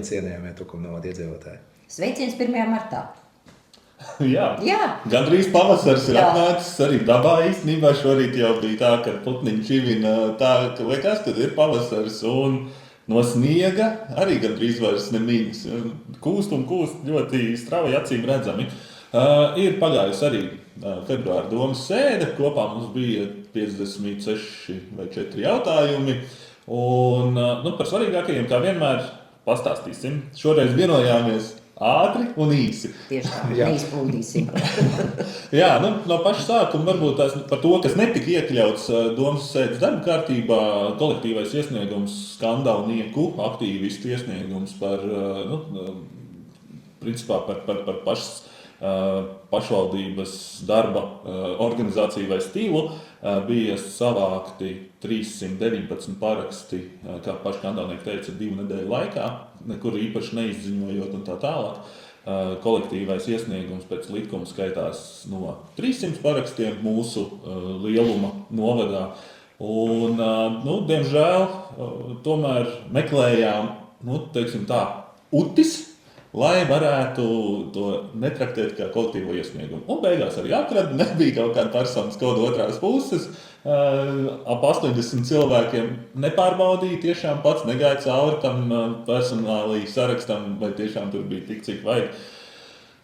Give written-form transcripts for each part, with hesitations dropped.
Sveicieni cienījamie Tukuma novada iedzīvotāji. Sveiciens 1. martā. Jā. Gandrīz pavasaris ir atnācis, arī dabā īstenībā šorīt jau bija tā, ka putniņi čivina tā, ka liekas, ka ir pavasaris un no sniega arī gandrīz vairs nemīnas. Kūst un kūst ļoti strauji acīm redzami. Ir pagājusi arī februāra domas sēde, kopā mums bija 56 vai 4 jautājumi. Un par svarīgākajiem, kā vienmēr, pastāstīsim. Šoreiz vienojāmies ātri un īsi. Tieši tā, neizplūdīsim. Jā, no paša sākuma varbūt tās par to, kas netika iekļauts domas sēdes darba kārtībā, kolektīvais iesniegums skandalnieku, aktīvistu iesniegums par, principā par pašvaldības darba organizāciju vai stilu, bija savākti 319 paraksti, kā paši skandalnieki teica, 2 nedēļu laikā, nekur īpaši neizziņojot un tā tālāk. Kolektīvais iesniegums pēc likuma skaitās no 300 parakstiem mūsu lieluma novadā. Un, diemžēl, tomēr meklējām, teiksim tā, utis, lai varētu to netraktēt kā kolektīvo iesniegumu. Un beigās arī atrada, nebija kaut kāda personas koda otrās puses. Ap 80 cilvēkiem nepārbaudīja, tiešām pats negāja cauri tam personālī sarakstam, vai tiešām tur bija tik, cik vajag.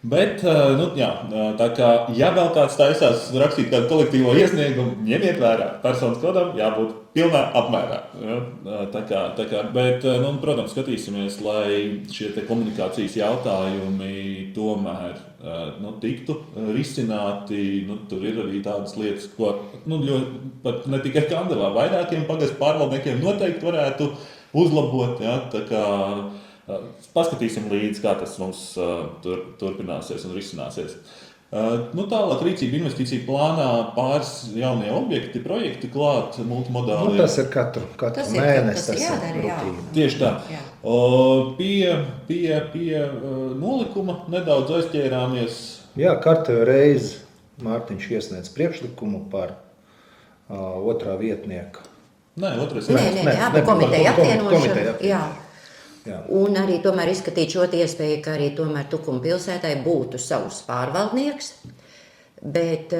Bet, tā kā, ja vēl kāds taisās rakstīt kādu kolektīvo iesniegumu, ņemiet vērā, personas kodam jābūt pilnā apmērā. Tā kā, bet, protams, skatīsimies, lai šie te komunikācijas jautājumi tomēr tiktu risināti. Tur ir arī tādas lietas, ko pat ne tikai Kandavā, vairākiem pagastu pārvaldniekiem noteikti varētu uzlabot. Ja? Tā kā, paskatīsim līdzi, kā tas mums turpināsies un risināsies. Tālāk rīcība investīciju plānā pāris jaunie objekti, projekti klāt, multimodāli. Tas ir katru mēnesi. Tas ir jādara, jā. Tieši tā. Pie nolikuma nedaudz aizķērāmies. Jā, kārtējo reizi Mārtiņš iesniedz priekšlikumu par otrā vietnieka. Komiteja atvienošana. Jā. Un arī tomēr izskatīt šo iespēju, ka arī tomēr Tukuma pilsētai būtu savs pārvaldnieks, bet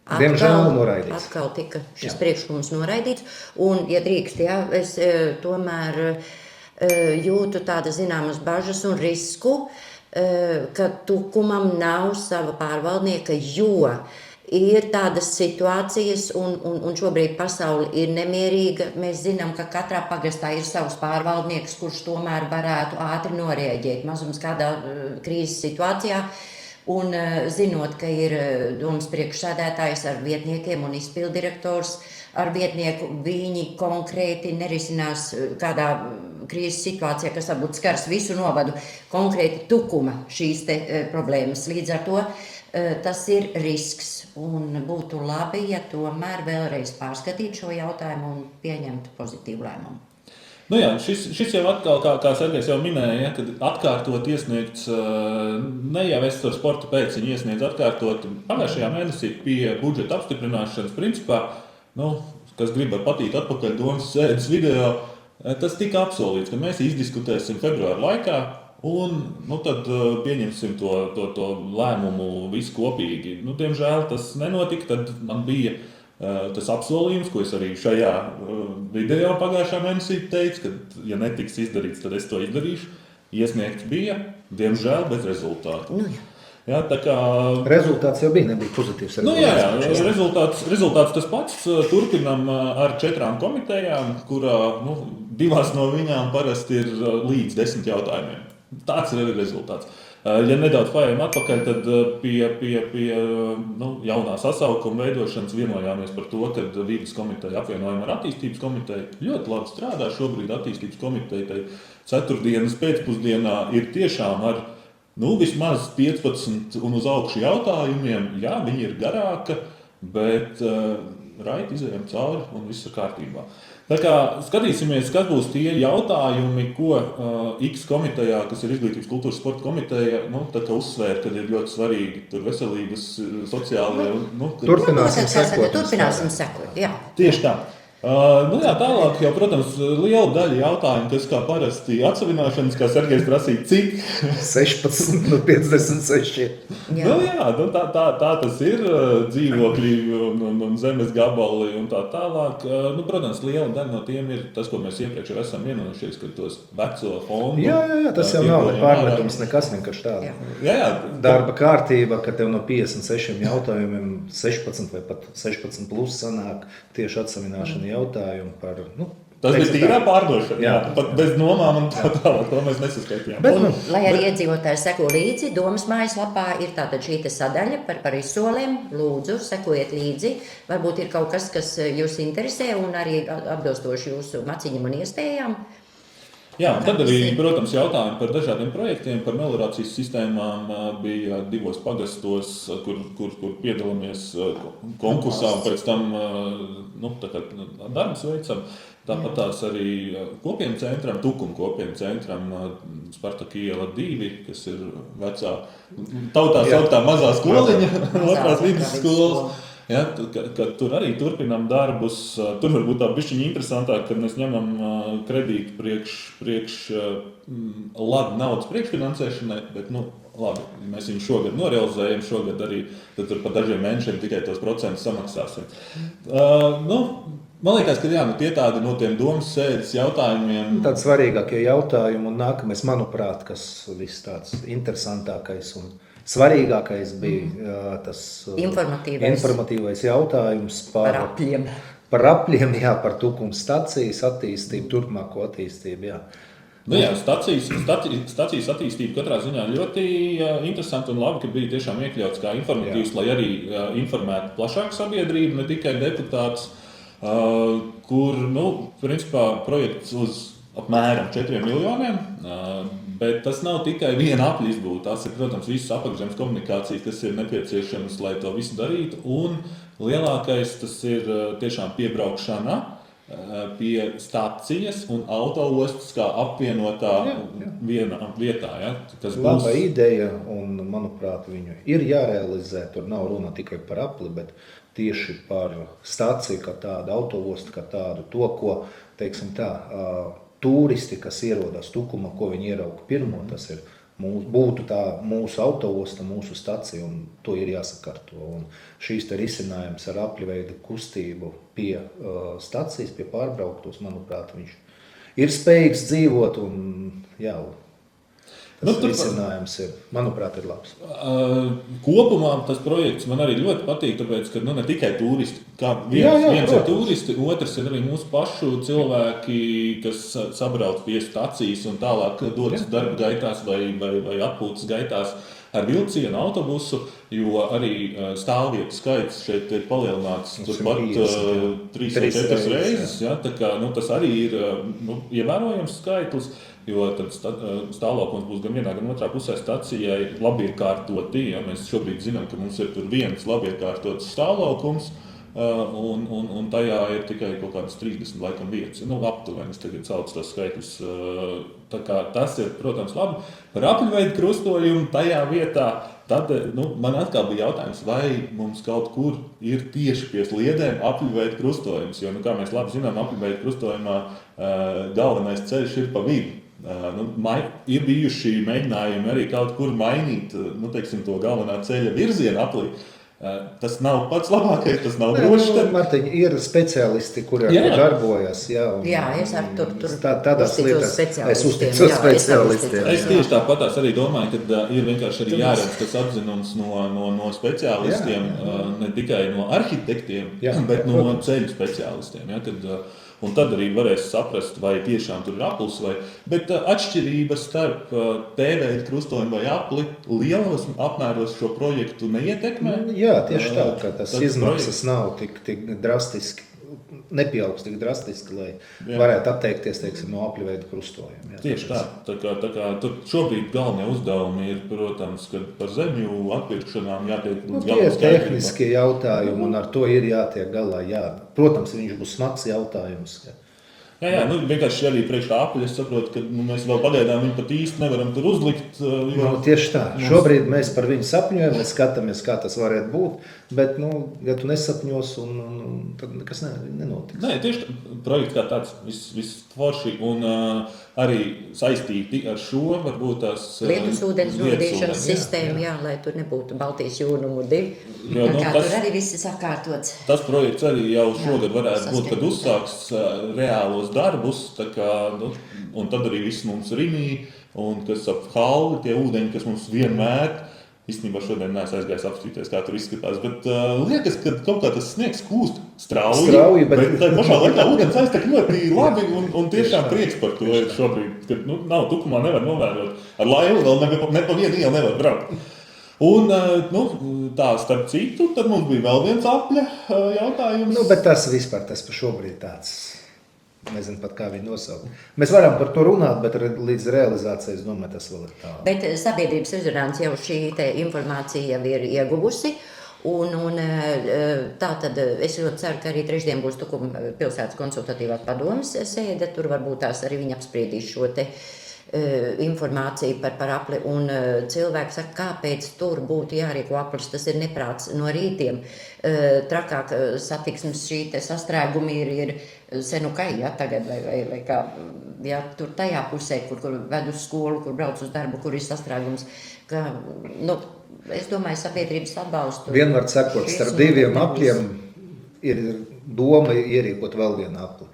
atkal tika šis priekšlikums noraidīts. Un, ja drīkst, es tomēr jūtu tādas zināmas bažas un risku, ka Tukumam nav sava pārvaldnieka, jo ir tādas situācijas, un šobrīd pasaule ir nemierīga. Mēs zinām, ka katrā pagastā ir savs pārvaldnieks, kurš tomēr varētu ātri noreaģēt mazums kādā krīzes situācijā. Un zinot, ka ir domas priekšsēdētājs ar vietniekiem un izpildirektors ar vietnieku, viņi konkrēti nerisinās kādā krīzes situācijā, kas varbūt skars visu novadu, konkrēti Tukuma šīs te problēmas. Līdz ar to tas ir risks, un būtu labi, ja tomēr vēlreiz pārskatītu šo jautājumu un pieņemtu pozitīvu lēmumu. Šis jau atkal, kā Sergejs jau minēja, kad atkārtot iesniegts, ne jau es ar sporta pēciņu iesniedzu atkārtot pagājušajā mēnesī pie budžeta apstiprināšanas principā, kas grib ar patīt atpakaļ domas sēdes video, tas tika apsolīts, ka mēs izdiskutēsim februāra laikā, un tad pieņemsim to lēmumu visu kopīgi. Diemžēl tas nenotika, tad man bija tas apsolījums, ko es arī šajā video pagājušā mēnesī teicu, ka ja netiks izdarīts, tad es to izdarīšu. Iesniegts bija, diemžēl bez rezultātu. Jā, tā kā rezultāts jau bija, nebija pozitīvs. Rezultāts tas pats. Turpinam ar 4 komitejām, kurā 2 no viņām parasti ir līdz 10 jautājumiem. Tāds ir arī rezultāts. Ja nedaudz paejam atpakaļ, tad pie jaunā sasaukuma veidošanas vienojāmies par to, ka Vides komiteja apvienojam ar attīstības komiteju ļoti labi strādā. Šobrīd attīstības komiteja ceturtdienas pēcpusdienā ir tiešām ar vismaz 15 un uz augšu jautājumiem. Jā, viņi ir garāka, bet raiti izējam cauri un viss ir kārtībā. Tā kā skatīsimies, kas būs tie jautājumi, ko X komitejā, kas ir Izglītības, kultūras, sporta komiteja, uzsvēr, kad ir ļoti svarīgi tur veselības, sociālie. Turpināsim sekot. Jā. Tieši tā. Jā, tālāk jau, protams, liela daļa jautājumu, kas kā parasti atsevināšanas, kā Sergejs prasīja, cik 16 no 56. Jā, tā tas ir, dzīvokļi un zemes gabali un tā tālāk. Protams, liela daļa no tiem ir tas, ko mēs iepriekš jau esam vienojušies, ka tos veco fondu. Jā, tas jau nav ne pārmetums, nekas vienkārši tāda. Jā. Darba kārtība, ka tev no 56 jautājumiem 16 vai pat 16 plus sanāk tieši atsevināšana jautājumu par, Tas bija tīrā pārdošana, Jā. pat bez nomām un tā tālāk, to mēs nesaskaitījām. Lai arī iedzīvotāji seko līdzi, Domas mājaslapā ir tātad šī te sadaļa par izsolēm. Lūdzu, sekojiet līdzi. Varbūt ir kaut kas, kas jūs interesē un arī atbilstoši jūsu maciņam un iespējām. Jā, un tad arī, protams, jautājumi par dažādiem projektiem, par meliorācijas sistēmām bija 2 pagastos, kur piedalāmies konkursā un pēc tam darbus veicam. Tāpat tās arī kopienu centram, Tukuma kopienu centram, Spartaka iela 2, kas ir vecā, tautā sauktā mazā skoliņa, otrās vidusskolas. Ja, kad tur arī turpinām darbus, tur varbūt tā bišķiņa interesantāk, kad mēs ņemam kredītu priekš labi naudas priekšfinansēšanai, bet labi, mēs viņu šogad norealizējam, šogad arī tad tur pa dažiem mēnešiem tikai tos procentus samaksāsim. Man liekas, ka tie tādi no tiem domas sēdes jautājumiem. Tādi svarīgākie jautājumi un nākamais, manuprāt, kas viss tāds interesantākais un svarīgākais bija tas informatīvais jautājums par apļiem. Par apļiem, jā, par Tukuma stacijas attīstību, turpmāko attīstību, jā. Stacijas attīstība katrā ziņā ļoti interesanti un labi, ka bija tiešām iekļauts kā informatīvs, lai arī informētu plašāku sabiedrību, ne tikai deputātus, kur, principā, projekts uz apmēram 4 miljoniem, bet tas nav tikai viena apļa izbūve. Tas ir, protams, visas apakšzemes komunikācijas, kas ir nepieciešamas, lai to visu darītu. Un lielākais tas ir tiešām piebraukšana pie stacijas un autoostas kā apvienotā vienā vietā. Ja, kas laba ideja un, manuprāt, viņu ir jārealizē. Tur nav runa tikai par apli, bet tieši par staciju kā tādu, autoostu kā tādu, to, ko, teiksim tā, turisti, kas ierodas Tukumā, ko viņi ierauga pirmo, tas ir būtu tā mūsu autoosta, mūsu stacija, un to ir jāsakārto. Un šīs te risinājums ar apļveida kustību pie stacijas, pie pārbrauktos, manuprāt, viņš ir spējīgs dzīvot, un tas risinājums ir, manuprāt, ir labs. Kopumā tas projekts man arī ļoti patīk, tāpēc, ka ne tikai turisti, kā viens ir turisti, otrs ir arī mūsu pašu cilvēki, kas sabrauc pie stacijas un tālāk dodas darba gaitās vai atpūtas gaitās ar vilcienu, autobusu, jo arī stāvvietu skaits šeit ir palielināts turpat 3 vai 4 reizes. Ja, tā kā, tas arī ir ievērojams skaitlis. Jo tad stāvlaukums būs gan vienā, gan otrā pusē stacijai labi iekārtoti. Ja? Mēs šobrīd zinām, ka mums ir tur viens labi iekārtots stāvlaukums, un tajā ir tikai kaut kādas 30 laikam vietas. Aptuveni es tagad saucu tos skaitļus. Tā kā tas ir, protams, labi. Par apļveida krustojumu tajā vietā, tad man atkal bija jautājums, vai mums kaut kur ir tieši pie sliedēm apļveida krustojums. Jo, kā mēs labi zinām, apļveida krustojumā galvenais ceļš ir pa vidu. Ir bijuši mēģinājumi arī kaut kur mainīt to galvenā ceļa virzienu aplī. Tas nav pats labākais, tas nav droši. Martiņ, ir speciālisti, kuri darbojas. Es ar tur tādās lietās es uzticos speciālistiem. Es tieši tāpatās arī domāju, ka ir vienkārši arī jāredz tas atzinums no speciālistiem, ne tikai no arhitektiem, bet no ceļu speciālistiem. Un tad arī varēs saprast, vai tiešām tur ir aplis. Bet atšķirība starp T-veida krustojumu vai apli lielos apmēros šo projektu neietekmē. Jā, tieši tā, ka tas izmaksas nav tik drastiski, nepieaugs tik drastiski, lai varētu atteikties, no apļveida krustojuma. Tieši tā. Tā kā tur šobrīd galvenie uzdevumi ir, protams, ka par zemju atpirkšanām jātiek līdz tie ir tehniskie jautājumi, un ar to ir jātiek galā. Protams, viņš būs smags jautājums. Jā, nu, vienkārši arī priekšā apli es saprotu, ka mēs vēl pagaidām viņu pat īsti nevaram tur uzlikt. Tieši tā. Šobrīd mēs par viņu sapņojam, mēs skatāmies, kā tas varētu būt, bet, ja tu nesapņos, tad nekas nenotiks. Nē, tieši projekts kā tāds viss forši un arī saistīti ar šo varbūt tās lietus ūdens novadīšanas sistēmu, jā, lai tur nebūtu Baltijas jūra numur 2. Tur arī viss ir sakārtots. Tas projekts arī jau šogad varētu būt, kad uzsāks reālos darbus, tā kā, un tad arī viss mums rimī, un kas ap halli, tie ūdeņi, kas mums vienmēr, īstenībā šodien neesmu aizgājis apstīties, kā tur izskatās, bet liekas, ka kaut kā tas sniegs kūst strauji, bet tā pašā laikā ūdens aiztek ļoti labi, un tiešām prieks par to ir šobrīd, kad nav tukumā nevar novērot. Ar laivu vēl ne pa vienu ielu nevar braukt. Un tā starp citu, tad mums bija vēl viens apļa jautājums. Bet tas vispār tas pa šobrīd tāds, nezinu pat kā viņu nosaukt. Mēs varam par to runāt, bet līdz realizācijai, es domāju, tas vēl ir tālu. Bet sabiedrības rezonanci jau šī informācija jau ir ieguvusi. Un tā tad es ļoti ceru, ka arī trešdien būs Tukuma pilsētas konsultatīvās padomes sēde. Tur varbūt tās arī viņi apspriedīs šo te informāciju par apli, un cilvēki saka, kāpēc tur būtu jārīko aplis, tas ir neprāts no rītiem. Trakāk satiksmes šī te sastrēgumi ir senukai, ja, tagad, vai kā, ja, tur tajā pusē, kur ved uz skolu, kur brauc uz darbu, kur ir sastrēgums, ka, es domāju, sabiedrības atbalstu. Vienmēr sakot, starp diviem apļiem ir doma ierīkot vēl vienu apli.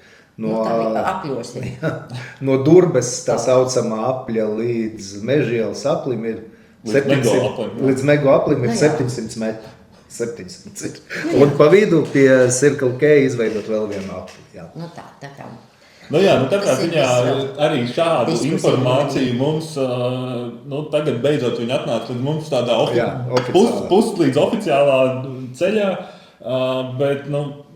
No Durbes tā saucamā apļa līdz Mežielas aplim ir līdz Mego aplim ir 700 metri. 700 ir. Un pa vidu pie Circle K izveidot vēl vienu apli. Jā. Tā kā. Katrā ziņā arī šādu informāciju mums tagad beidzot viņi atnāca līdz mums tādā puslīdz oficiālā ceļā, bet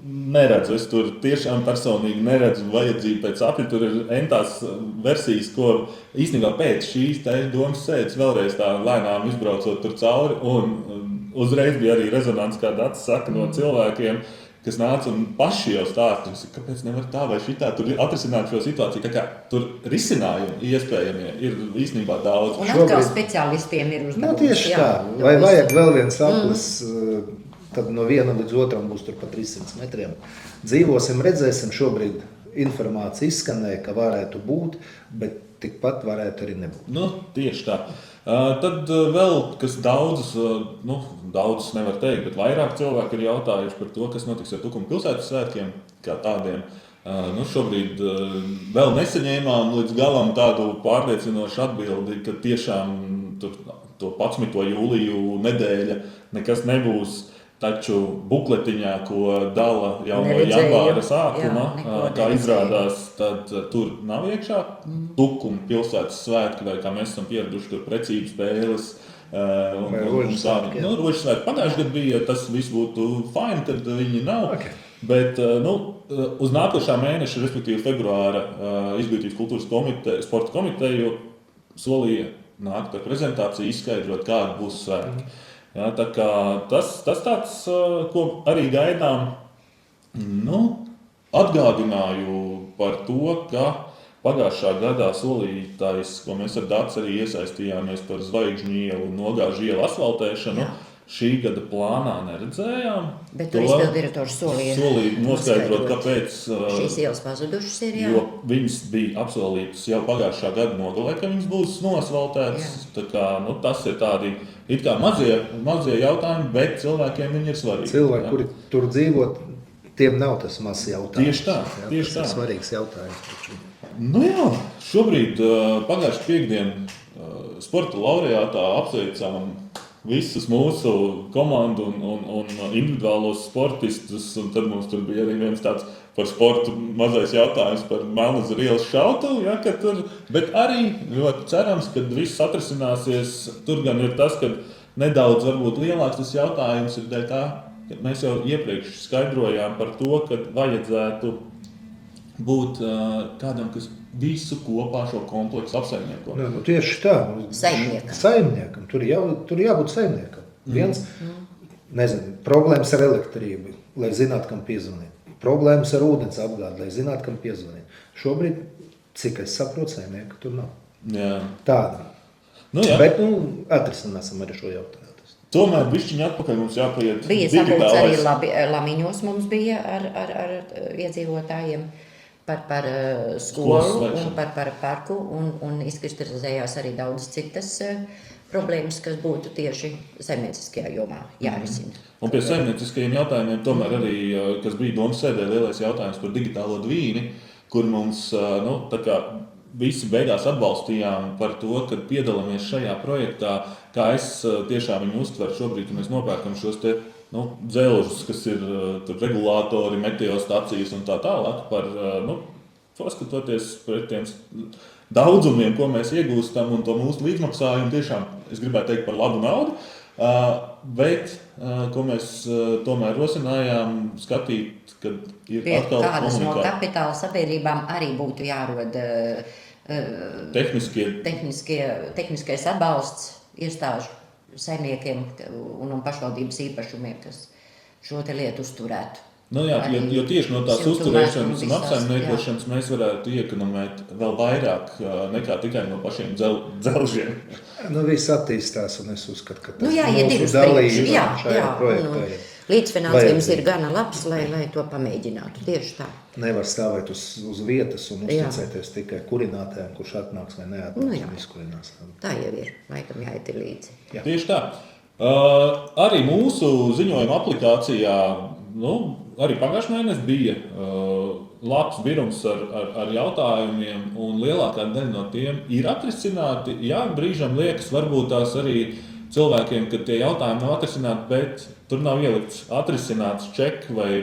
neredzu, es tur tiešām personīgi neredzu vajadzību pēc apļa. Tur ir entās versijas, ko īstenībā pēc šīs domas sēdes vēlreiz tā lēnām izbraucot tur cauri, un uzreiz bija arī rezonants, kā Dats saka, no cilvēkiem, kas nāca un paši jau stāsta, kāpēc nevar tā vai šitā, tur atrisināt šo situāciju, tā kā tur risinājumi iespējamie ir īstenībā daudz. Un atkal speciālistiem ir uzdevums. Tieši tā, vai vajag vēl viens aplis, tad no viena līdz otram būs tur pa 300 metriem. Dzīvosim, redzēsim, šobrīd informācija izskanēja, ka varētu būt, bet tikpat varētu arī nebūt. Tieši tā. Tad vēl, kas daudzas nevar teikt, bet vairāk cilvēki ir jautājuši par to, kas notiks ar Tukuma pilsētas svētkiem kā tādiem. Šobrīd vēl nesaņēmām līdz galam tādu pārliecinošu atbildi, ka tiešām to 11. jūliju nedēļa nekas nebūs. Taču bukletiņā, ko dala jau no janvāra sākuma, kā izrādās, tad tur nav iekšā Tukuma pilsētas svētki, vai kā mēs esam pieraduši, tur precību spēles. Rožu svētki. Pagājušajā gadā bija, tas viss būtu fine, kad viņi nav. Okay. Bet uz nākošā mēneša, respektīvi februāra, Izglītības kultūras sporta komiteju solīja nākt ar prezentāciju, izskaidrot, kāda būs svētki. Jā, tā kā tas tāds, ko arī gaidām, atgādināju par to, ka pagājušā gadā solītais, ko mēs ar Dācu arī iesaistījāmies par Zvaigžņu ielu un Nogāžu ielu asfaltēšanu, šī gada plānā neredzējām. Bet tur izpildirektors solīja noskaidrot, kāpēc šīs ielas pazudušas ir, jā. Jo viņas bija apsolītas jau pagājušā gada nogalē, ka viņas būs nosvaltētas. Tā kā, tas ir tādi it kā mazie jautājumi, bet cilvēkiem viņi ir svarīgi. Cilvēki, kuri tur dzīvo, tiem nav tas mazs jautājums. Tieši tā. Tas ir svarīgs jautājums. Šobrīd pagājušā piekdiena sporta laureātā apsveicām visus mūsu komandu un individuālos sportistus, un tad mums tur bija arī viens tāds par sportu mazais jautājums par Melnezera ielas šautuvu, bet arī ļoti cerams, ka viss atrisināsies. Tur gan ir tas, ka nedaudz varbūt lielāks tas jautājums ir dēļ tā, ka mēs jau iepriekš skaidrojām par to, ka vajadzētu būt kādam, kas visu kopā šo kompleksu apsaimnieko. Tieši tā. Saimniekam. Tur jābūt saimniekam. Viens, problēmas ar elektrību, lai zinātu, kam piezvanīt. problēmas ar ūdens apgādi, lai zinātu, kam piezvanīt. Šobrīd, cik es saprotu, saimnieka tur nav. Jā. Tāda. Nu, jā. Bet, atrisināsim arī šo jautājumu. Tomēr bišķiņi atpakaļ mums jāpaiet. Bija sapulcs arī Lamiņos mums bija ar iedzīvotājiem par skolu un par parku un izkristalizējās arī daudz citas problēmas, kas būtu tieši saimnieciskajā jomā jārisina. Un pie saimnieciskajiem jautājumiem tomēr arī, kas bija domas sēdē, lielais jautājums par digitālo dvīni, kur mums, tā kā visi beigās atbalstījām par to, ka piedalāmies šajā projektā, kā es tiešām viņu uztveru šobrīd, ka mēs nopērkam šos te dzelžus, kas ir regulātori, meteostacijas un tā tālāk, par paskatoties pret tiem daudzumiem, ko mēs iegūstam un to mūsu līdzmaksājumu, tiešām, es gribētu teikt, par labu naudu, bet ko mēs tomēr rosinājām skatīt, kad ir atkal kādas no kapitāla sabiedrībām arī būtu jārod tehniskais atbalsts iestāžu saimniekiem un pašvaldības īpašumiem, kas šo te lietu uzturētu. Jā, jo tieši no tās uzturēšanas un apsaimniekošanas mēs varētu iekonomēt vēl vairāk nekā tikai no pašiem dzelžiem. Viss attīstās un es uzskatu, ka tas mūsu dalība šajā projektā ir. Līdzfinansējums ir gana labs, lai to pamēģinātu. Tieši tā. Nevar stāvēt uz vietas un uzticēties tikai kurinātājiem, kurš atnāks vai neatnāks un izkurinās. Tā jau ir. Laikam jāiet līdzi. Jā. Tieši tā. Arī mūsu ziņojuma aplikācijā, arī pagājušajā mēnesī bija labs birums ar jautājumiem, un lielākā daļa no tiem ir atrisināti. Jā, brīžam liekas, varbūt tās arī cilvēkiem, ka tie jautājumi nav atrisināti, bet tur nav ielikts atrisināts ček vai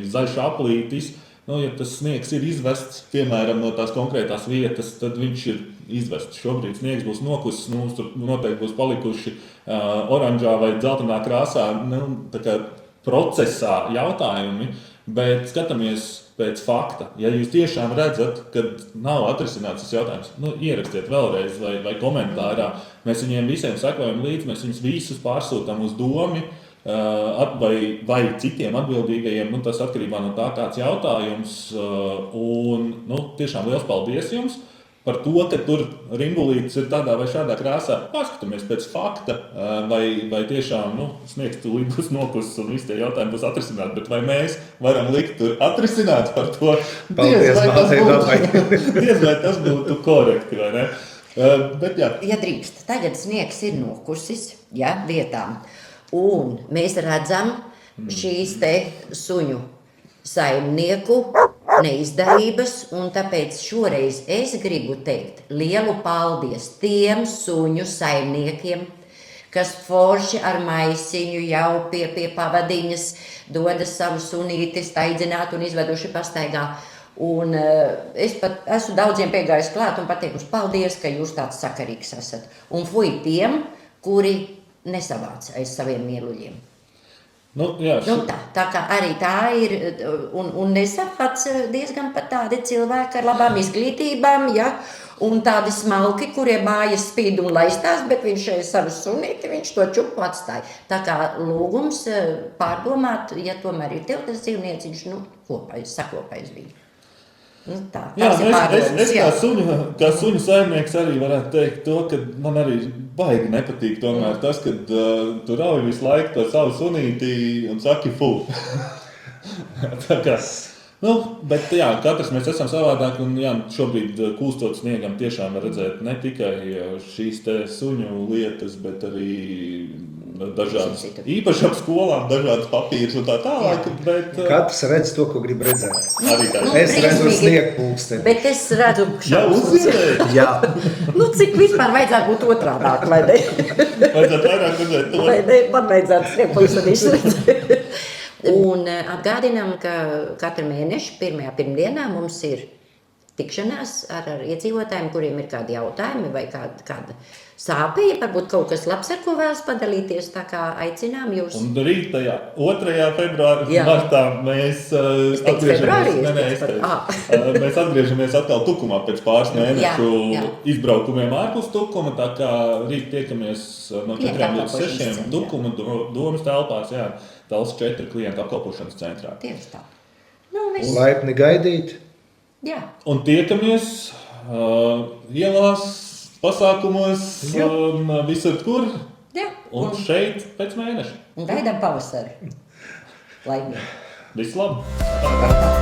zaļš aplītis. Ja tas sniegs ir izvests, piemēram, no tās konkrētās vietas, tad viņš ir izvests. Šobrīd sniegs būs nokusis, mums tur noteikti būs palikuši oranžā vai dzeltenā krāsā, tā kā procesā jautājumi, bet skatāmies pēc fakta. Ja jūs tiešām redzat, ka nav atrisināts šis jautājums, ierakstiet vēlreiz vai komentārā. Mēs viņiem visiem sekojam līdzi, mēs viņus visus pārsūtam uz domi vai citiem atbildīgajiem. Tas atkarībā no tā, kāds jautājums. Un tiešām liels paldies jums par to, ka tur rimbulītis ir tādā vai šādā krāsā. Paskatāmies pēc fakta, vai tiešām sniegs tūlīt būs nokusis un visi tie jautājumi būs atrisināti. Bet vai mēs varam likt tur atrisināt par to? Diez vai tas būtu korekti, vai ne? Bet jā. Ja drīkst, tagad sniegs ir nokusis vietām. Un mēs redzam šīs te suņu saimnieku neizdarības, un tāpēc šoreiz es gribu teikt lielu paldies tiem suņu saimniekiem, kas forši ar maisiņu jau pie pavadiņas dodas savu sunīti staidzināt un izveduši pastaigā. Un es pat esmu daudziem piegājis klāt un pateikusi paldies, ka jūs tāds sakarīgs esat. Un fuj tiem, kuri nesavāc aiz saviem mieluļiem. Tā kā arī tā ir, un nesavāc diezgan pat tādi cilvēki ar labām izglītībām, un tādi smalki, kuriem mājas spīd un laistās, bet viņš savu sunīti, viņš to čupu atstāja. Tā kā lūgums pārdomāt, ja tomēr ir tev tas dzīvnieciņš, sakopais viņu. Es kā suņu saimnieks arī varētu teikt to, ka man arī baigi nepatīk tomēr tas, ka tu rauj visu laiku to savu sunīti un saki fu. Tā kā, bet katrs mēs esam savādāk un šobrīd kūstot sniegam tiešām var redzēt ne tikai šīs te suņu lietas, bet arī dažādas, īpaši ap skolām, dažādas papīras un tā tālāk. Katrs redz to, ko grib redzēt. Arī tā. Es redzu sniegpulksteni. Bet es redzu uzzīmēju. Jā. Cik vispār vajadzētu būt otrādāk, vai ne? Vajadzētu vairāk redzēt to. Vai ne? Man vajadzētu sniegpulksteni izredzēt. Un atgādinām, ka katru mēnešu pirmajā pirmdienā mums ir tikšanās ar iedzīvotājiem, kuriem ir kādi jautājumi vai kāda sāpīja, varbūt kaut kas labs, ar ko vēlas padalīties, tā kā aicinām jūs. Un rīt tajā 2. februārī martā mēs atgriežamies atkal Tukumā pēc pāris mēnešu izbraukumiem ārpus Tukuma, tā kā rīt tiekamies no 4 līdz 6 Tukuma domas telpās, Tals 4 klientu apkalpošanas centrā. Tieši tā. Nu, viss. Laipni gaidīt. Jā. Un tiekamies ielās, pasākumos, Jā. un visur kur. Jā. Un šeit pēc mēneša. Un gaidām pavasari. Laimīgi. Viss labi!